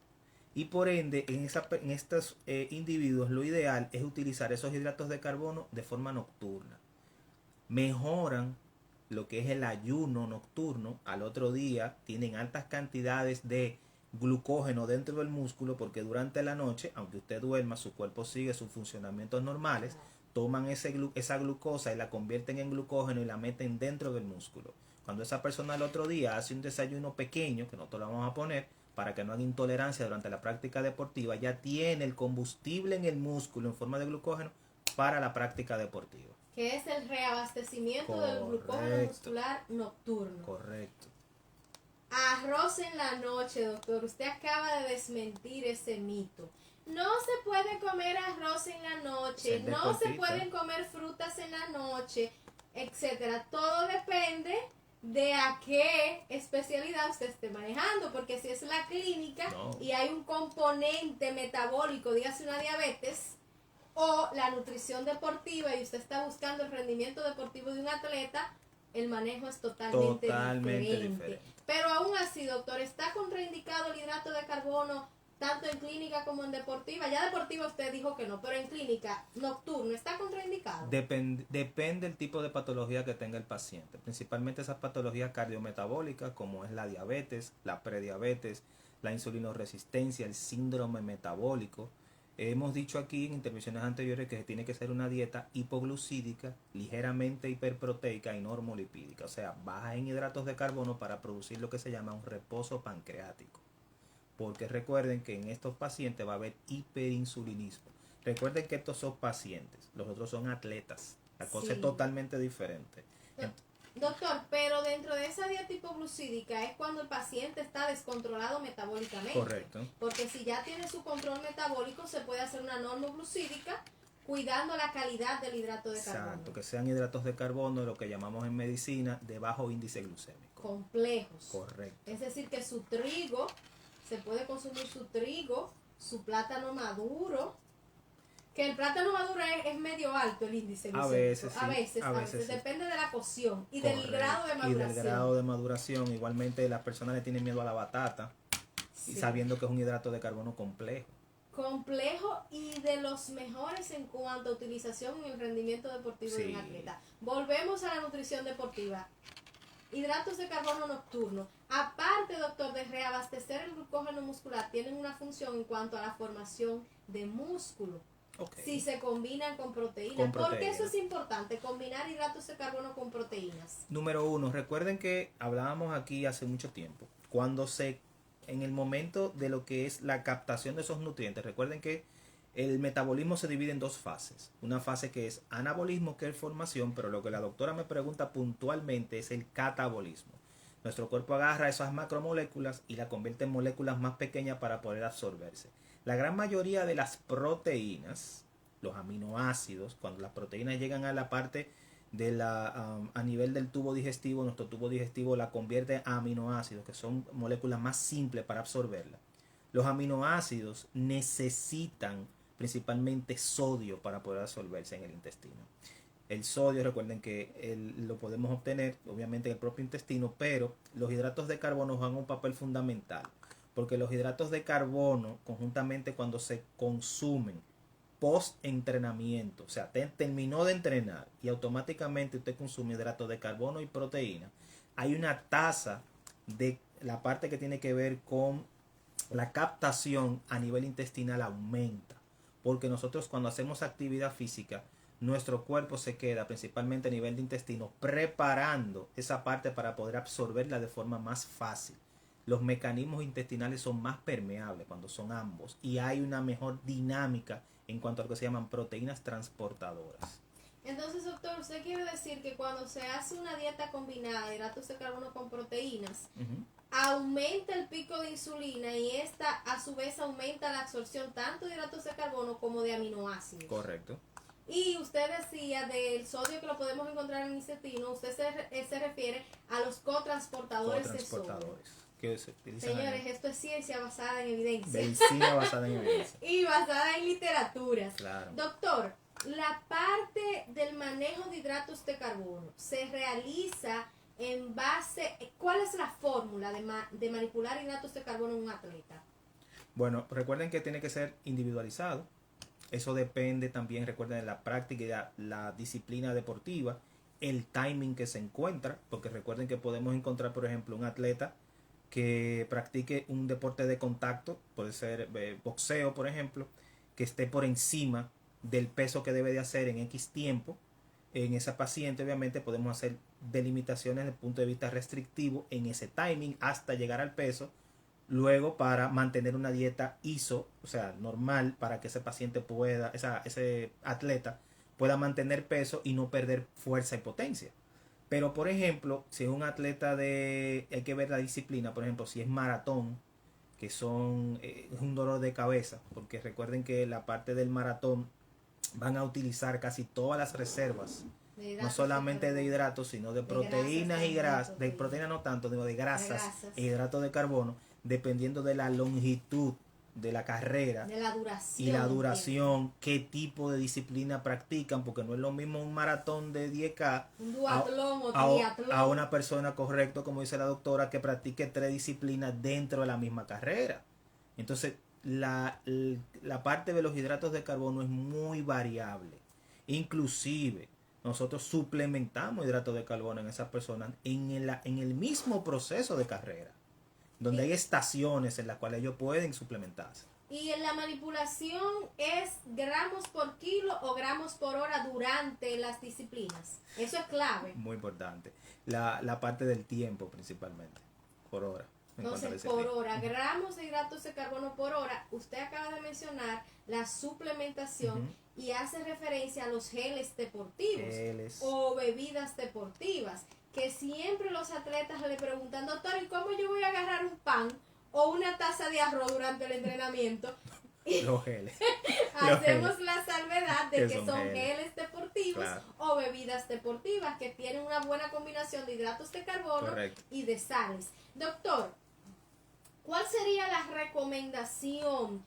Y por ende, en estos individuos lo ideal es utilizar esos hidratos de carbono de forma nocturna. Mejoran lo que es el ayuno nocturno. Al otro día tienen altas cantidades de glucógeno dentro del músculo, porque durante la noche, aunque usted duerma, su cuerpo sigue sus funcionamientos normales. Toman esa glucosa y la convierten en glucógeno y la meten dentro del músculo. Cuando esa persona al otro día hace un desayuno pequeño, que nosotros lo vamos a poner para que no haga intolerancia durante la práctica deportiva, ya tiene el combustible en el músculo en forma de glucógeno para la práctica deportiva. Que es el reabastecimiento del glucógeno Correcto. muscular nocturno. Correcto. Arroz en la noche, doctor. Usted acaba de desmentir ese mito. No se puede comer arroz en la noche, Es no se deportista. pueden comer frutas en la noche, etcétera. Todo depende de a qué especialidad usted esté manejando, porque si es la clínica No. y hay un componente metabólico, dígase una diabetes, o la nutrición deportiva y usted está buscando el rendimiento deportivo de un atleta, el manejo es totalmente diferente. Pero aún así, doctor, ¿está contraindicado el hidrato de carbono tanto en clínica como en deportiva? Ya deportiva usted dijo que no, pero en clínica nocturno, ¿está contraindicado? Depende del tipo de patología que tenga el paciente. Principalmente esas patologías cardiometabólicas, como es la diabetes, la prediabetes, la insulinoresistencia, el síndrome metabólico. Hemos dicho aquí en intervenciones anteriores que tiene que ser una dieta hipoglucídica, ligeramente hiperproteica y normolipídica, o sea, baja en hidratos de carbono para producir lo que se llama un reposo pancreático. Porque recuerden que en estos pacientes va a haber hiperinsulinismo. Recuerden que estos son pacientes, los otros son atletas. La cosa Sí. es totalmente diferente. Doctor, pero dentro de esa dieta hipoglucídica es cuando el paciente está descontrolado metabólicamente. Correcto. Porque si ya tiene su control metabólico, se puede hacer una normoglucídica cuidando la calidad del hidrato de carbono. Exacto, que sean hidratos de carbono, lo que llamamos en medicina de bajo índice glucémico. Complejos. Correcto. Es decir, que su trigo, se puede consumir su trigo, su plátano maduro, que el plátano maduro es medio alto el índice glucémico. veces sí, a veces, sí. depende de la cocción y Correcto. del grado de maduración. Y del grado de maduración. Igualmente las personas le tienen miedo a la batata, y Sí. sabiendo que es un hidrato de carbono complejo. Complejo y de los mejores en cuanto a utilización en el rendimiento deportivo de Sí. un atleta. Volvemos a la nutrición deportiva. Hidratos de carbono nocturno. Aparte, doctor, de reabastecer el glucógeno muscular, tienen una función en cuanto a la formación de músculo. Okay. Si se combinan con proteínas. Con ¿Por qué proteínas. eso es importante? Combinar hidratos de carbono con proteínas. Número 1, recuerden que hablábamos aquí hace mucho tiempo, en el momento de lo que es la captación de esos nutrientes, recuerden que el metabolismo se divide en 2 fases. Una fase que es anabolismo, que es formación, pero lo que la doctora me pregunta puntualmente es el catabolismo. Nuestro cuerpo agarra esas macromoléculas y las convierte en moléculas más pequeñas para poder absorberse. La gran mayoría de las proteínas, los aminoácidos, cuando las proteínas llegan a la parte de a nivel del tubo digestivo, nuestro tubo digestivo la convierte a aminoácidos, que son moléculas más simples para absorberla. Los aminoácidos necesitan principalmente sodio para poder absorberse en el intestino. El sodio, recuerden que lo podemos obtener obviamente en el propio intestino, pero los hidratos de carbono juegan un papel fundamental, porque los hidratos de carbono conjuntamente cuando se consumen post entrenamiento, o sea, terminó de entrenar y automáticamente usted consume hidratos de carbono y proteína, hay una tasa de la parte que tiene que ver con la captación a nivel intestinal aumenta, porque nosotros cuando hacemos actividad física, nuestro cuerpo se queda principalmente a nivel de intestino preparando esa parte para poder absorberla de forma más fácil. Los mecanismos intestinales son más permeables cuando son ambos y hay una mejor dinámica en cuanto a lo que se llaman proteínas transportadoras. Entonces, doctor, usted quiere decir que cuando se hace una dieta combinada de hidratos de carbono con proteínas, aumenta el pico de insulina y esta a su vez aumenta la absorción tanto de hidratos de carbono como de aminoácidos. Correcto. Y usted decía del sodio que lo podemos encontrar en el intestino, usted se refiere a los cotransportadores de sodio. Señores, esto es ciencia basada en evidencia. Medicina basada en evidencia. Y basada en literaturas. Claro. Doctor, la parte del manejo de hidratos de carbono se realiza en base, ¿cuál es la fórmula de manipular hidratos de carbono en un atleta? Bueno, recuerden que tiene que ser individualizado. Eso depende también, recuerden, de la práctica y la disciplina deportiva, el timing que se encuentra, porque recuerden que podemos encontrar, por ejemplo, un atleta que practique un deporte de contacto, puede ser boxeo, por ejemplo, que esté por encima del peso que debe de hacer en X tiempo. En esa paciente obviamente podemos hacer delimitaciones desde el punto de vista restrictivo en ese timing hasta llegar al peso, luego para mantener una dieta ISO, o sea, normal, para que ese paciente pueda, ese atleta pueda mantener peso y no perder fuerza y potencia. Pero, por ejemplo, si es un atleta hay que ver la disciplina, por ejemplo, si es maratón, que es un dolor de cabeza, porque recuerden que la parte del maratón van a utilizar casi todas las reservas, no solamente de hidratos, sino de proteínas y grasas, de proteínas no tanto, sino de grasas e hidratos de carbono, dependiendo de la longitud de la carrera, de la duración, y la duración, qué tipo de disciplina practican, porque no es lo mismo un maratón de 10K un duatlón o triatlón a una persona, correcto, como dice la doctora, que practique 3 disciplinas dentro de la misma carrera. Entonces la parte de los hidratos de carbono es muy variable. Inclusive nosotros suplementamos hidratos de carbono en esas personas en el mismo proceso de carrera, donde hay estaciones en las cuales ellos pueden suplementarse. Y en la manipulación es gramos por kilo o gramos por hora durante las disciplinas. Eso es clave. Muy importante. La parte del tiempo principalmente, por hora. Entonces, por hora, gramos de hidratos de carbono por hora. Usted acaba de mencionar la suplementación y hace referencia a los geles deportivos o bebidas deportivas, que siempre los atletas le preguntan, doctor, ¿y cómo yo voy a agarrar un pan o una taza de arroz durante el entrenamiento? Los geles. Hacemos la salvedad de que son geles geles deportivos, claro, o bebidas deportivas que tienen una buena combinación de hidratos de carbono, correcto, y de sales. Doctor, ¿cuál sería la recomendación?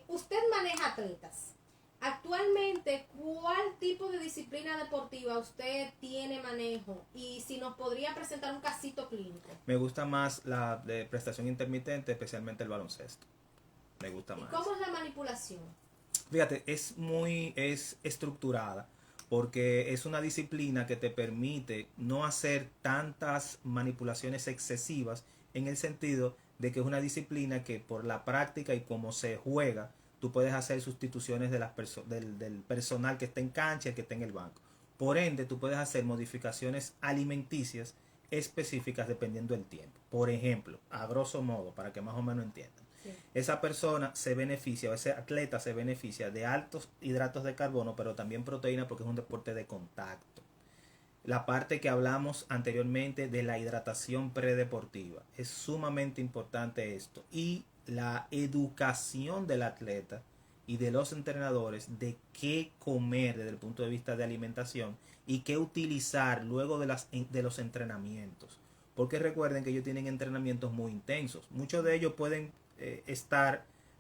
Usted maneja atletas. Actualmente, ¿cuál tipo de disciplina deportiva usted tiene manejo? Y si nos podría presentar un casito clínico. Me gusta más la de prestación intermitente, especialmente el baloncesto. Me gusta más. ¿Y cómo es la manipulación? Fíjate, es estructurada, porque es una disciplina que te permite no hacer tantas manipulaciones excesivas, en el sentido de que es una disciplina que por la práctica y cómo se juega, tú puedes hacer sustituciones de del personal que está en cancha y el que está en el banco. Por ende, tú puedes hacer modificaciones alimenticias específicas dependiendo del tiempo. Por ejemplo, a grosso modo, para que más o menos entiendan, sí, esa persona se beneficia, o ese atleta se beneficia de altos hidratos de carbono, pero también proteína, porque es un deporte de contacto. la parte que hablamos anteriormente de la hidratación predeportiva. Es sumamente importante esto. Y la educación del atleta y de los entrenadores de qué comer desde el punto de vista de alimentación y qué utilizar luego de los entrenamientos. Porque recuerden que ellos tienen entrenamientos muy intensos. Muchos de ellos pueden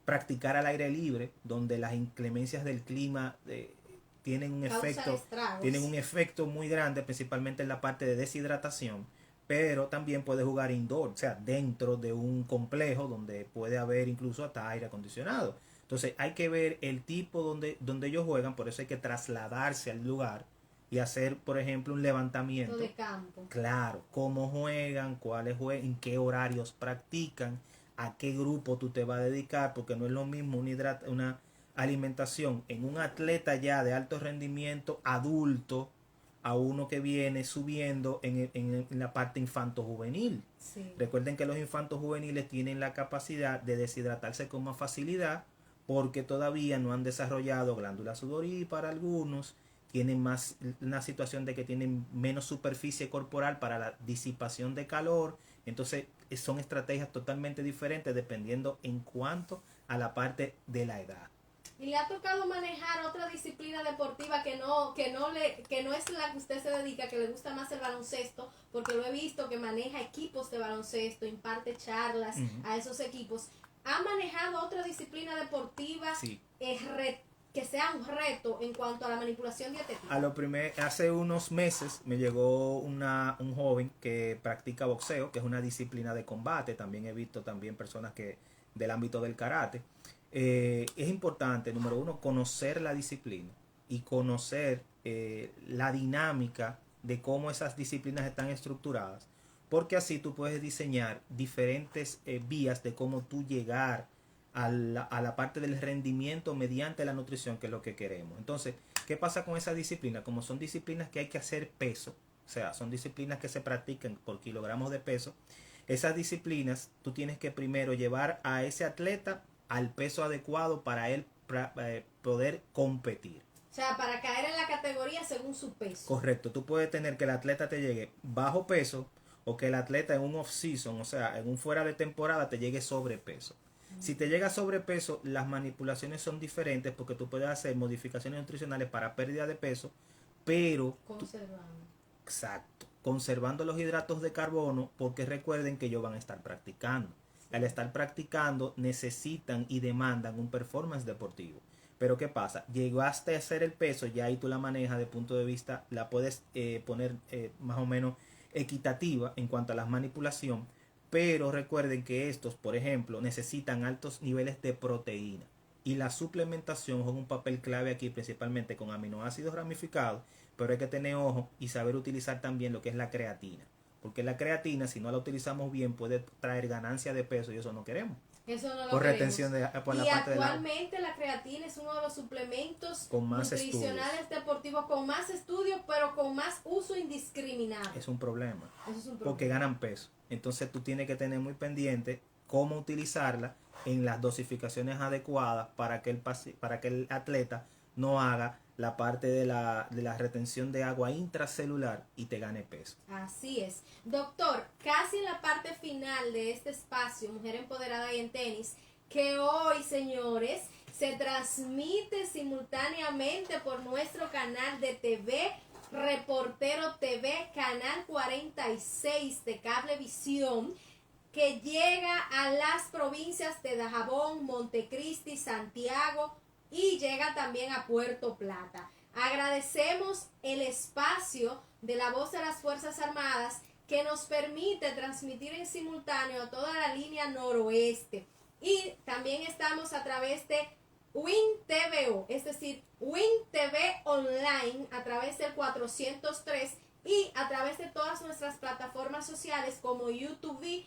practicar al aire libre, donde las inclemencias del clima tienen un efecto muy grande, principalmente en la parte de deshidratación. Pero también puede jugar indoor, o sea, dentro de un complejo donde puede haber incluso hasta aire acondicionado. Entonces hay que ver el tipo donde ellos juegan, por eso hay que trasladarse al lugar y hacer, por ejemplo, un levantamiento de campo. Claro, cómo juegan, cuáles juegan, en qué horarios practican, a qué grupo tú te vas a dedicar, porque no es lo mismo una alimentación en un atleta ya de alto rendimiento adulto a uno que viene subiendo en la parte infanto-juvenil. Sí. Recuerden que los infantos juveniles tienen la capacidad de deshidratarse con más facilidad porque todavía no han desarrollado glándula sudorípara algunos, tienen más una situación de que tienen menos superficie corporal para la disipación de calor. Entonces son estrategias totalmente diferentes dependiendo en cuanto a la parte de la edad. ¿Y le ha tocado manejar otra disciplina deportiva que no es la que usted se dedica, que le gusta más el baloncesto? Porque lo he visto que maneja equipos de baloncesto, imparte charlas a esos equipos. ¿Ha manejado otra disciplina deportiva? Sí. Que sea un reto en cuanto a la manipulación dietética? Hace unos meses me llegó un joven que practica boxeo, que es una disciplina de combate. También he visto personas que del ámbito del karate. Es importante, número uno, conocer la disciplina y conocer la dinámica de cómo esas disciplinas están estructuradas, porque así tú puedes diseñar diferentes vías de cómo tú llegar a la parte del rendimiento mediante la nutrición, que es lo que queremos. Entonces, ¿qué pasa con esa disciplina? Como son disciplinas que hay que hacer peso, o sea, son disciplinas que se practican por kilogramos de peso, esas disciplinas tú tienes que primero llevar a ese atleta al peso adecuado para él poder competir. O sea, para caer en la categoría según su peso. Correcto, tú puedes tener que el atleta te llegue bajo peso o que el atleta en un off-season, o sea, en un fuera de temporada, te llegue sobrepeso. Si te llega sobrepeso, las manipulaciones son diferentes porque tú puedes hacer modificaciones nutricionales para pérdida de peso, pero conservando los hidratos de carbono, porque recuerden que ellos van a estar practicando. Al estar practicando necesitan y demandan un performance deportivo. Pero ¿qué pasa? Llegaste a hacer el peso, ya ahí tú la manejas de punto de vista, la puedes poner más o menos equitativa en cuanto a la manipulación. Pero recuerden que estos, por ejemplo, necesitan altos niveles de proteína. Y la suplementación juega un papel clave aquí, principalmente con aminoácidos ramificados. Pero hay que tener ojo y saber utilizar también lo que es la creatina. Porque la creatina, si no la utilizamos bien, puede traer ganancia de peso y eso no queremos. Eso no lo por queremos. Retención por y la parte actualmente la creatina es uno de los suplementos con más nutricionales estudios. Deportivos con más estudios, pero con más uso indiscriminado. Es un problema. Eso es un problema. Porque ganan peso. Entonces tú tienes que tener muy pendiente cómo utilizarla en las dosificaciones adecuadas para que el atleta no haga la parte de la retención de agua intracelular y te gane peso. Así es. Doctor, casi en la parte final de este espacio, Mujer Empoderada y en Tenis, que hoy, señores, se transmite simultáneamente por nuestro canal de TV, Reportero TV, canal 46 de Cablevisión, que llega a las provincias de Dajabón, Montecristi, Santiago, y llega también a Puerto Plata. Agradecemos el espacio de la Voz de las Fuerzas Armadas que nos permite transmitir en simultáneo a toda la línea noroeste. Y también estamos a través de WinTVO, es decir, WinTV Online a través del 403 y a través de todas nuestras plataformas sociales como YouTube,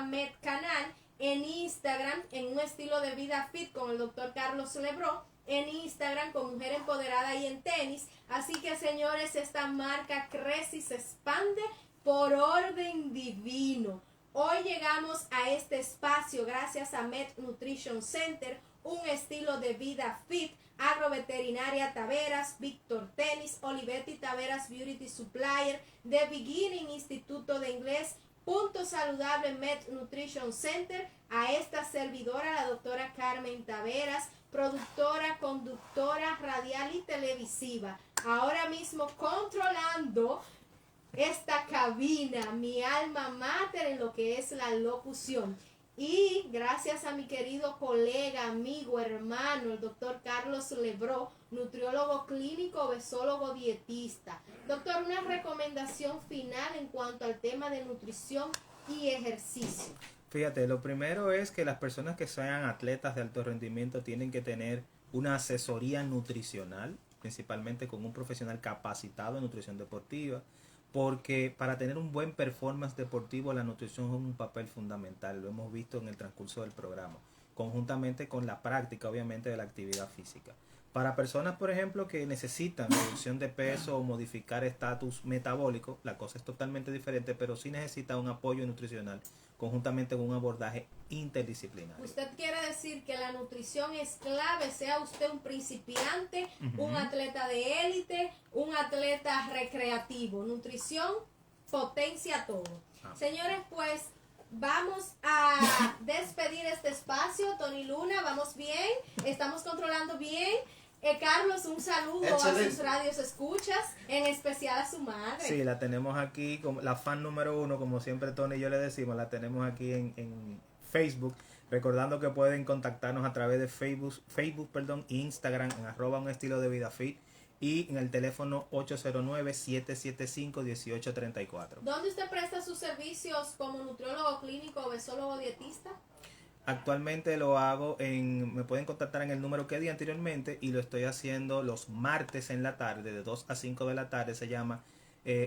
@medcanal, en Instagram, en un estilo de vida fit con el doctor Carlos Lebró, en Instagram con Mujer Empoderada y en Tenis. Así que, señores, esta marca crece y se expande por orden divino. Hoy llegamos a este espacio gracias a Med Nutrition Center, un estilo de vida fit Agroveterinaria Taveras, Víctor Tenis, Olivetti Taveras Beauty Supplier, The Beginning Instituto de Inglés, Punto Saludable Med Nutrition Center, a esta servidora, la doctora Carmen Taveras, productora, conductora radial y televisiva, ahora mismo controlando esta cabina, mi alma mater en lo que es la locución. Y gracias a mi querido colega, amigo, hermano, el doctor Carlos Lebró, nutriólogo clínico, obesólogo, dietista. Doctor, una recomendación final en cuanto al tema de nutrición y ejercicio. Fíjate, lo primero es que las personas que sean atletas de alto rendimiento tienen que tener una asesoría nutricional, principalmente con un profesional capacitado en nutrición deportiva, porque para tener un buen performance deportivo la nutrición es un papel fundamental, lo hemos visto en el transcurso del programa, conjuntamente con la práctica obviamente de la actividad física. Para personas, por ejemplo, que necesitan reducción de peso o modificar estatus metabólico, la cosa es totalmente diferente, pero sí necesita un apoyo nutricional conjuntamente con un abordaje interdisciplinario. Usted quiere decir que la nutrición es clave, sea usted un principiante, un atleta de élite, un atleta recreativo. Nutrición potencia todo. Señores, pues vamos a despedir este espacio. Tony Luna, vamos bien, estamos controlando bien. Carlos, un saludo Excelente. a sus radios escuchas, en especial a su madre. Sí, la tenemos aquí, como la fan número 1, como siempre Tony y yo le decimos, la tenemos aquí en Facebook, recordando que pueden contactarnos a través de Facebook, Instagram, en @unestilodevidafit y en el teléfono 809-775-1834. ¿Dónde usted presta sus servicios como nutriólogo clínico, obesólogo, dietista? Actualmente me pueden contactar en el número que di anteriormente y lo estoy haciendo los martes en la tarde, de 2 a 5 de la tarde. Se llama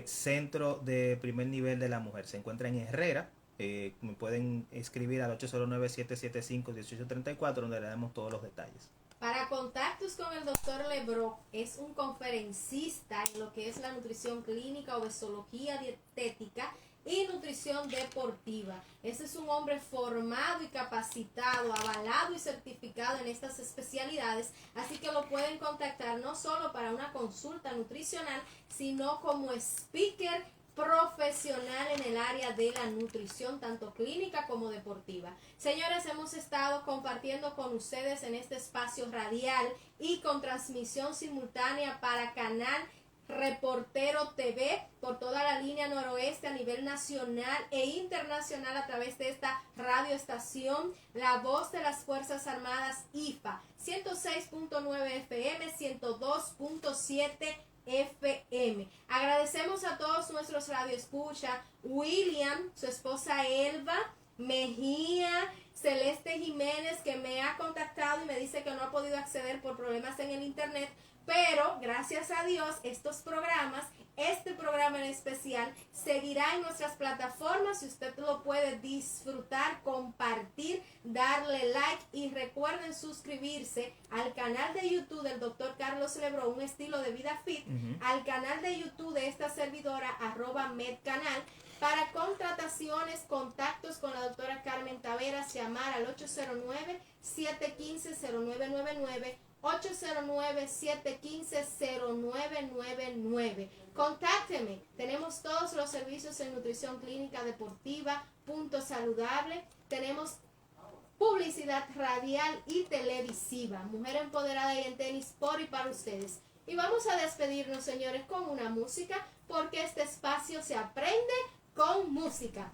Centro de Primer Nivel de la Mujer. Se encuentra en Herrera. Me pueden escribir al 809-775-1834, donde le damos todos los detalles. Para contactos con el doctor Lebró, es un conferencista en lo que es la nutrición clínica, obesología dietética y nutrición deportiva. Ese es un hombre formado y capacitado, avalado y certificado en estas especialidades, así que lo pueden contactar no solo para una consulta nutricional, sino como speaker profesional en el área de la nutrición, tanto clínica como deportiva. Señores, hemos estado compartiendo con ustedes en este espacio radial y con transmisión simultánea para Canal Reportero TV por toda la línea noroeste a nivel nacional e internacional a través de esta radioestación, La Voz de las Fuerzas Armadas IFA, 106.9 FM, 102.7 FM. Agradecemos a todos nuestros radioescuchas, William, su esposa Elba, Mejía, Celeste Jiménez, que me ha contactado y me dice que no ha podido acceder por problemas en el internet, pero gracias a Dios estos programas, este programa en especial, seguirá en nuestras plataformas y usted lo puede disfrutar, compartir, darle like y recuerden suscribirse al canal de YouTube del Dr. Carlos Lebró, un estilo de vida fit, al canal de YouTube de esta servidora, @medcanal. Para contrataciones, contactos con la doctora Carmen Taveras, llamar al 809-715-0999, 809-715-0999. Contácteme. Tenemos todos los servicios en nutrición clínica deportiva, Punto Saludable. Tenemos publicidad radial y televisiva. Mujer empoderada y en tenis por y para ustedes. Y vamos a despedirnos, señores, con una música, porque este espacio se aprende con música.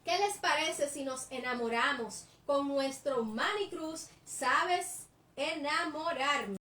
¿Qué les parece si nos enamoramos con nuestro Manny Cruz? ¿Sabes enamorarme?